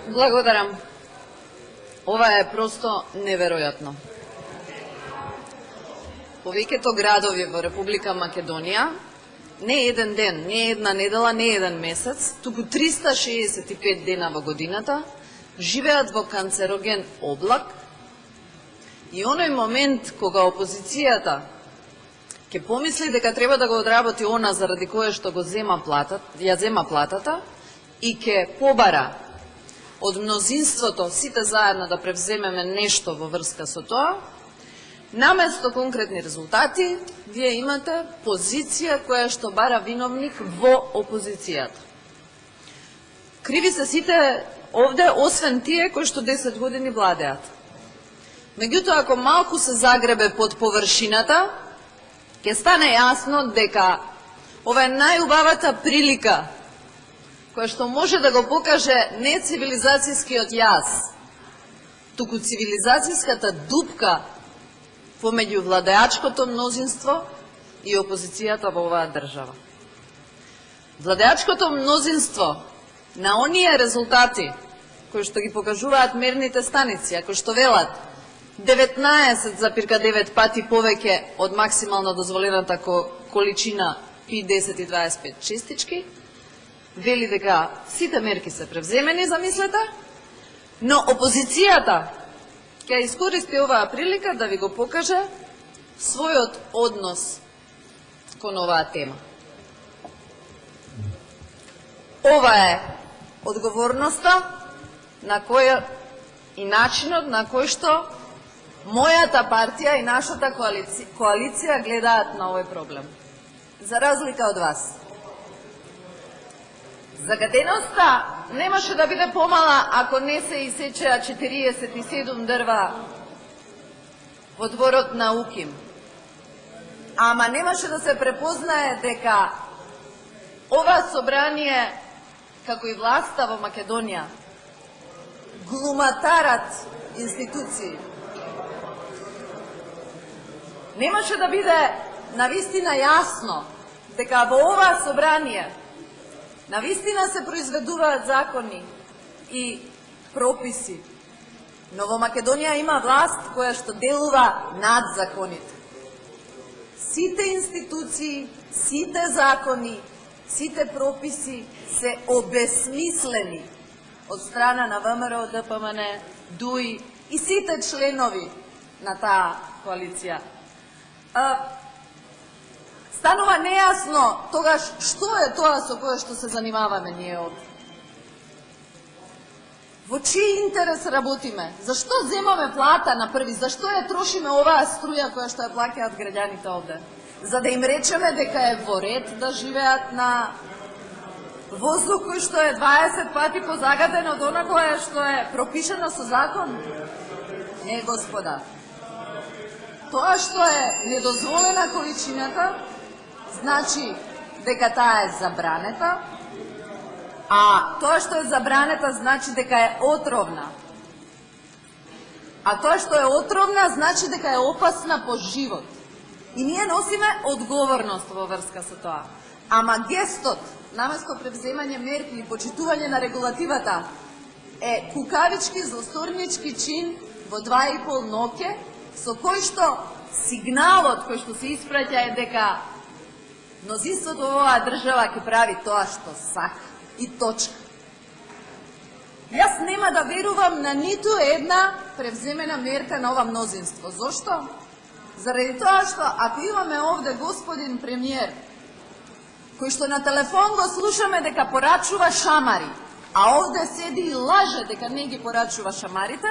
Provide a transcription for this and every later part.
Благодарам. Ова е просто неверојатно. Повеќето градови во Република Македонија не еден ден, не една недела, не еден месец, туку 365 дена во годината живеат во канцероген облак и оној момент кога опозицијата ќе помисли дека треба да го одработи она заради кое што го зема платата и ќе побара од мнозинството сите заедно да превземеме нешто во врска со тоа, наместо конкретни резултати, вие имате позиција која што бара виновник во опозицијата. Криви се сите овде, освен тие кои што 10 години владеат. Меѓутоа, ако малку се загребе под површината, ќе стане јасно дека ова е најубавата прилика која што може да го покаже не цивилизацијскиот јаз, туку цивилизацијската дупка помеѓу владеачкото мнозинство и опозицијата во оваа држава. Владеачкото мнозинство на оние резултати кои што ги покажуваат мерните станици, ако што велат 19,9 пати повеќе од максимално дозволената количина P10 и 25 честички, вели дека сите мерки се превземени, замислете, но опозицијата ќе искористи оваа прилика да ви го покаже својот однос кон оваа тема. Ова е одговорноста на која и начинот на кој што мојата партија и нашата коалиција гледаат на овој проблем. За разлика од вас. Загаденоста немаше да биде помала ако не се исечеа 47 дрва во дворот на Уким. Ама немаше да се препознае дека ова собрание, како и власта во Македонија, глуматарат институции. Немаше да биде навистина јасно дека во ова собрание навистина се произведуваат закони и прописи, но во Македонија има власт која што делува над законите. Сите институции, сите закони, сите прописи се обесмислени од страна на ВМРО, ДПМН, ДУИ и сите членови на таа коалиција. Станува нејасно тогаш што е тоа со кое што се занимаваме ние овде. Во чиј интерес работиме? Зашто земаме плата на први? Зашто ја трошиме оваа струја која што ја плаќаат граѓаните овде? За да им речеме дека е во ред да живеат на воздух кој што е 20 пати позагаден од она кое што е пропишено со закон? Не, господа. Тоа што е недозволена количината, значи дека таа е забранета, а тоа што е забранета значи дека е отровна. А тоа што е отровна значи дека е опасна по живот. И ние носиме одговорност во врска со тоа. Ама гестот, наместо превземање мерки и почитување на регулативата, е кукавички, злосторнички чин во 2,5 ноќе, со кој што сигналот кој што се испраќа е дека мнозинството во оваа држава ќе прави тоа што сака и точка. Јас нема да верувам на ниту една превземена мерка на ова мнозинство. Зошто? Заради тоа што ако имаме овде господин премиер, кој што на телефон го слушаме дека порачува шамари, а овде седи и лаже дека не ги порачува шамарите,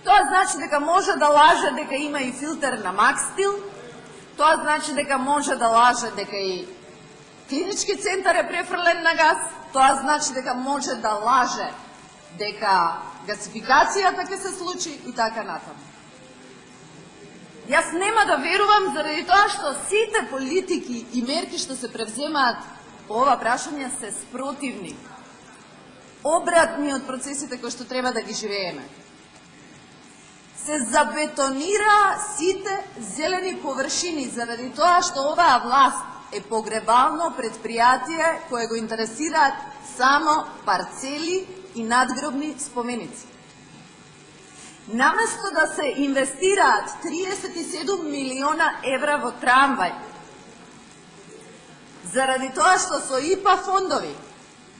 тоа значи дека може да лаже дека има и филтер на Макстил, тоа значи дека може да лаже дека и клинички центар е префрлен на газ, тоа значи дека може да лаже дека гасификацијата ќе се случи и така натаму. Јас нема да верувам заради тоа што сите политики и мерки што се превземаат по ова прашање се спротивни, обратни од процесите кои што треба да ги живееме. Се забетонира сите зелени површини заради тоа што оваа власт е погребално предпријатие кое го интересираат само парцели и надгробни споменици. Наместо да се инвестираат 37 милиона евра во трамвај, заради тоа што со ИПА фондови,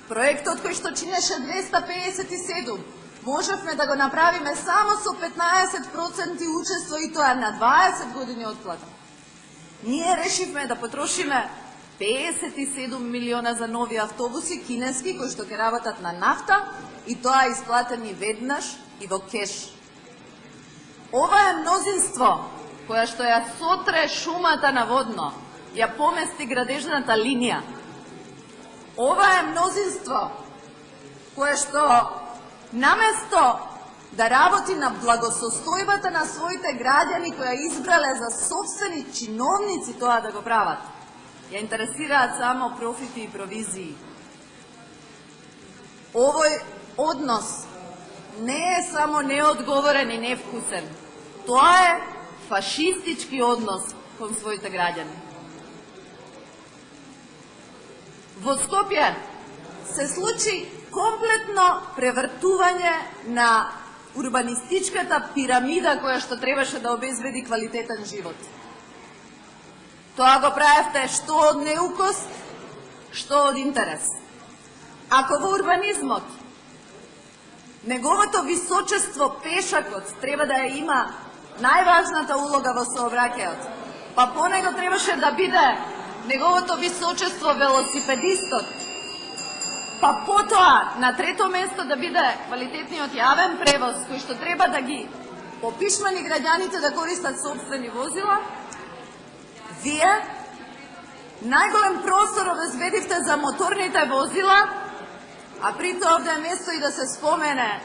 проектот кој што чинеше 257, можевме да го направиме само со 15% учество и тоа на 20 години отплата. Ние решивме да потрошиме 57 милиона за нови автобуси кинески кои што ќе работат на нафта и тоа исплатени веднаш и во кеш. Ова е мнозинство која што ја сотре шумата на водно, ја помести градежната линија. Ова е мнозинство кое што наместо да работи на благосостојбата на своите граѓани која избрале за собствени чиновници тоа да го прават, ја интересираат само профити и провизии. Овој однос не е само неодговорен и невкусен. Тоа е фашистички однос кон своите граѓани. Во Скопје се случи комплетно превртување на урбанистичката пирамида која што требаше да обезбеди квалитетен живот. Тоа го правевте што од неукост, што од интерес. Ако во урбанизмот неговото височество пешакот треба да ја има најважната улога во сообраќајот, па по него требаше да биде неговото височество велосипедистот, па потоа на трето место да биде квалитетниот јавен превоз кој што треба да ги попишмани граѓаните да користат собствени возила, вие најголем простор обезбедивте за моторните возила, а при тоа овде е место и да се спомене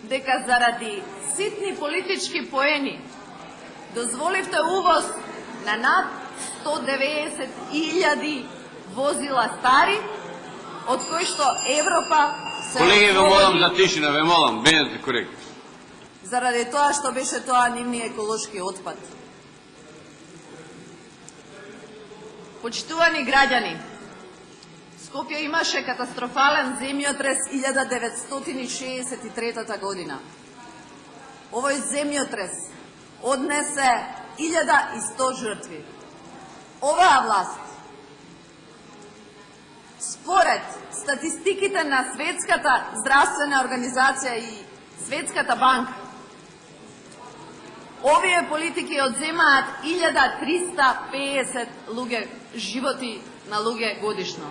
дека заради ситни политички поени дозволивте увоз на над 190.000 возила стари, од кои што Европа се Колеги, ве молам за тишина, ве молам, бидете коректни. Заради тоа што беше тоа нивни еколошки отпад. Почитувани граѓани, Скопје имаше катастрофален земјотрес 1963 година. Овој земјотрес однесе 1100 жртви. Оваа власт, според статистиките на Светската здравствена организација и Светската банка, овие политики одземаат 1350 луѓе животи на луѓе годишно.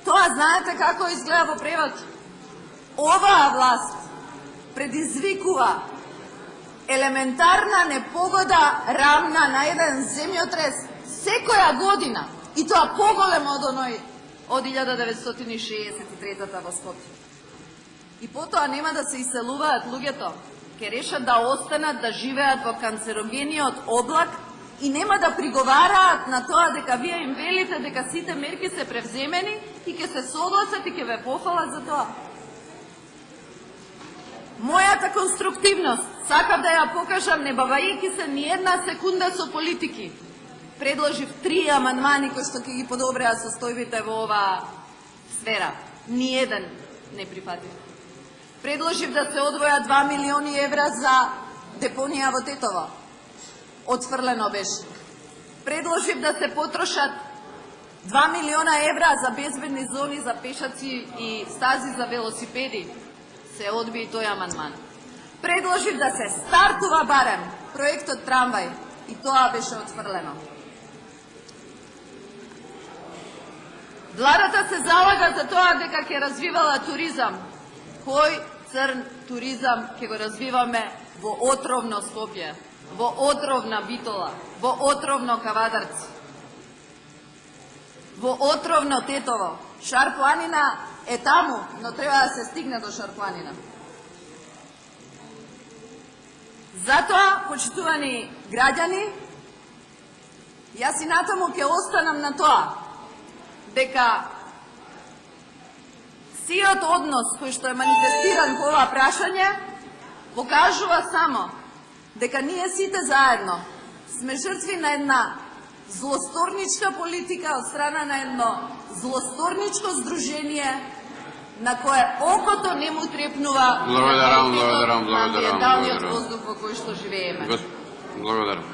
Тоа знаете како изгледа во превод? Оваа власт предизвикува елементарна непогода рамна на еден земјотрес секоја година, и тоа поголемо од оној од 1963 во Скопје. И потоа нема да се иселуваат луѓето, ќе решат да останат да живеат во канцерогениот облак и нема да приговараат на тоа дека вие им велите дека сите мерки се превземени и ќе се согласат и ќе ве пофалат за тоа. Мојата конструктивност сакав да ја покажам не бавајќи се ни една секунда со политики. Предложив 3 амандмани кои што ќе ги подобреа состојбите во оваа сфера. Ни еден не прифатив. Предложив да се одвоја 2 милиони евра за депонија во Тетово. Отфрлено беше. Предложив да се потрошат 2 милиона евра за безбедни зони за пешаци и стази за велосипеди. Се одби и тој амандман. Предложив да се стартува барем проектот трамвај и тоа беше отфрлено. Владата се залага за тоа дека ќе развивала туризам. Кој црн туризам ќе го развиваме во отровно Скопје, во отровна Битола, во отровно Кавадарци, во отровно Тетово. Шарпланина е таму, но треба да се стигне до Шарпланина. Затоа, почитувани граѓани, јас и натаму ќе останам на тоа дека сиот однос кој што е манифестиран по ова прашање покажува само дека ние сите заедно сме жртви на една злосторничка политика од страна на едно злосторничко здружение на кое окото не му трепнува Благодарам, на благодарам, благодарам, амбиенталниот благодарам. воздух во кој што живееме. Благодарам.